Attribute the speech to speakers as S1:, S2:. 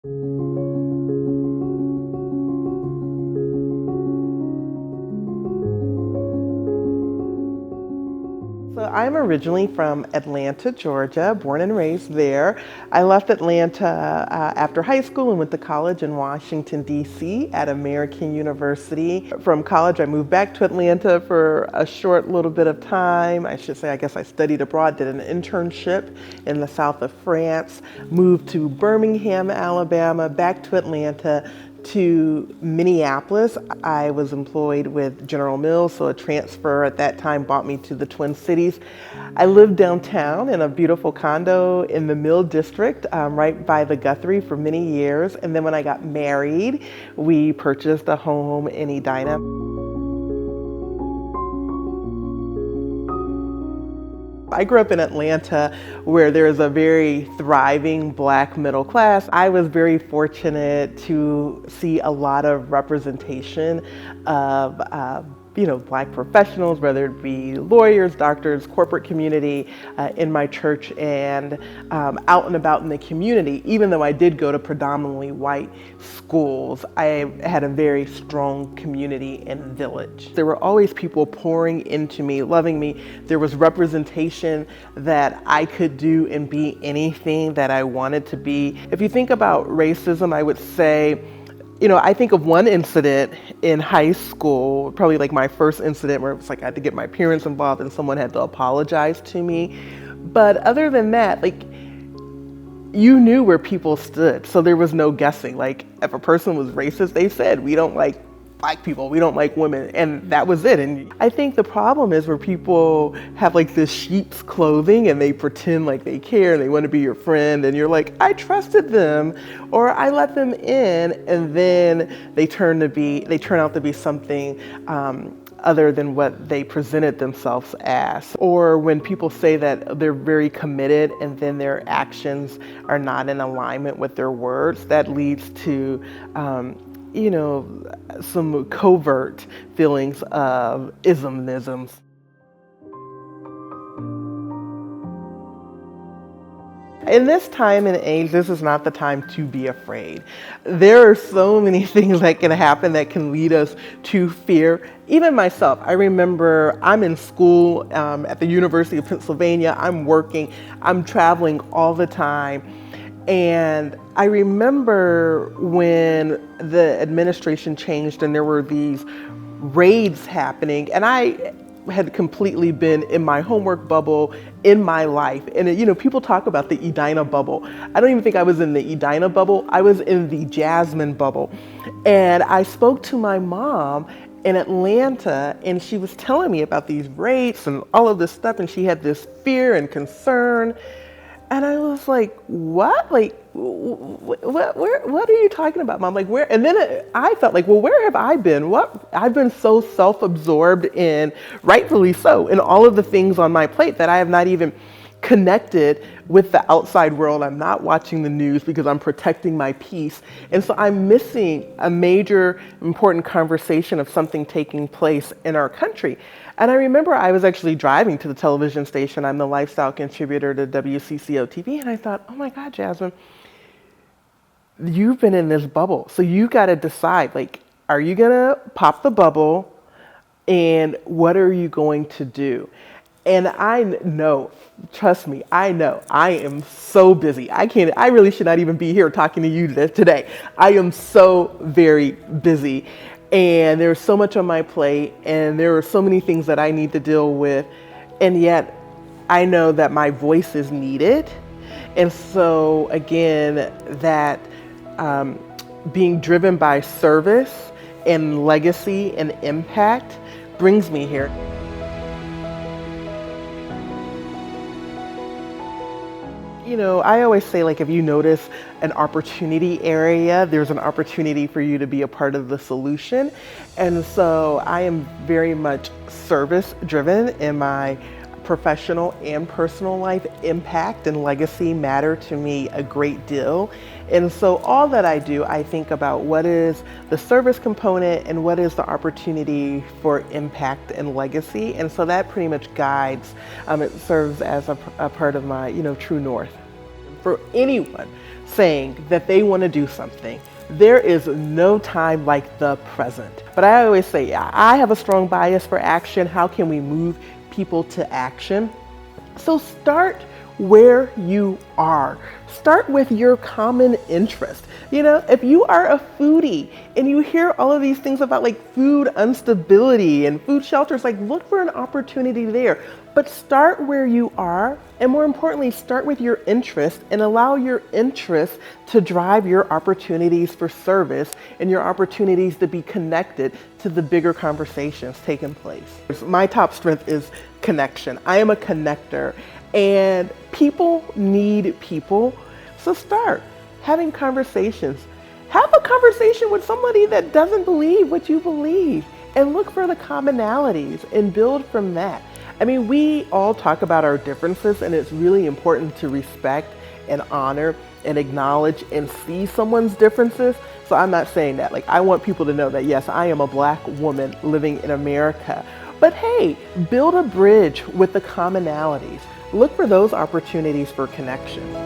S1: So I'm originally from Atlanta, Georgia, born and raised there. I left Atlanta after high school and went to college in Washington, D.C. at American University. From college, I moved back to Atlanta for a short little bit of time. I should say, I guess I studied abroad, did an internship in the south of France, moved to Birmingham, Alabama, back to Atlanta, to Minneapolis. I was employed with General Mills, so a transfer at that time brought me to the Twin Cities. I lived downtown in a beautiful condo in the Mill District, right by the Guthrie for many years. And then when I got married, we purchased a home in Edina. I grew up in Atlanta where there's a very thriving Black middle class. I was very fortunate to see a lot of representation of Black professionals, whether it be lawyers, doctors, corporate community, in my church and out and about in the community. Even though I did go to predominantly white schools, I had a very strong community and village. There were always people pouring into me, loving me. There was representation that I could do and be anything that I wanted to be. If you think about racism, I would say, I think of one incident in high school, probably like my first incident where it was like I had to get my parents involved and someone had to apologize to me. But other than that, you knew where people stood. So there was no guessing. Like if a person was racist, they said, we don't like Black people, we don't like women, and that was it. And I think the problem is where people have like this sheep's clothing and they pretend like they care and they want to be your friend, and you're like, I trusted them or I let them in, and then they turn out to be something other than what they presented themselves as. Or when people say that they're very committed and then their actions are not in alignment with their words, that leads to some covert feelings of isms. In this time and age, this is not the time to be afraid. There are so many things that can happen that can lead us to fear. Even myself, I remember I'm in school at the University of Pennsylvania. I'm working, I'm traveling all the time. And I remember when the administration changed and there were these raids happening, and I had completely been in my homework bubble in my life. And people talk about the Edina bubble. I don't even think I was in the Edina bubble. I was in the Jasmine bubble. And I spoke to my mom in Atlanta, and she was telling me about these raids and all of this stuff, and she had this fear and concern. And I was like, what? Like, what are you talking about, Mom? Like, where? And then I felt like, well, where have I been? I've been so self-absorbed in, rightfully so, in all of the things on my plate that I have not even connected with the outside world. I'm not watching the news because I'm protecting my peace. And so I'm missing a major important conversation of something taking place in our country. And I remember I was actually driving to the television station. I'm the lifestyle contributor to WCCO TV. And I thought, oh my God, Jasmine, you've been in this bubble. So you got to decide, like, are you going to pop the bubble and what are you going to do? And I know, trust me, I know I am so busy. I really should not even be here talking to you today. I am so very busy. And there's so much on my plate, and there are so many things that I need to deal with. And yet I know that my voice is needed. And so again, that being driven by service and legacy and impact brings me here. I always say, like, if you notice an opportunity area, there's an opportunity for you to be a part of the solution. And so I am very much service driven in my professional and personal life. Impact and legacy matter to me a great deal. And so all that I do, I think about what is the service component and what is the opportunity for impact and legacy. And so that pretty much guides, it serves as a part of my, true north. for anyone saying that they want to do something, there is no time like the present. But I always say, yeah, I have a strong bias for action. How can we move people to action? So start where you are. Start with your common interest. You know, if you are a foodie and you hear all of these things about like food instability and food shelters, like look for an opportunity there. But start where you are, and more importantly, start with your interest and allow your interest to drive your opportunities for service and your opportunities to be connected to the bigger conversations taking place. My top strength is connection. I am a connector, and people need people. So start having conversations. Have a conversation with somebody that doesn't believe what you believe, and look for the commonalities and build from that. I mean, we all talk about our differences, and it's really important to respect and honor and acknowledge and see someone's differences. So I'm not saying that. Like, I want people to know that, yes, I am a Black woman living in America. But hey, build a bridge with the commonalities. Look for those opportunities for connection.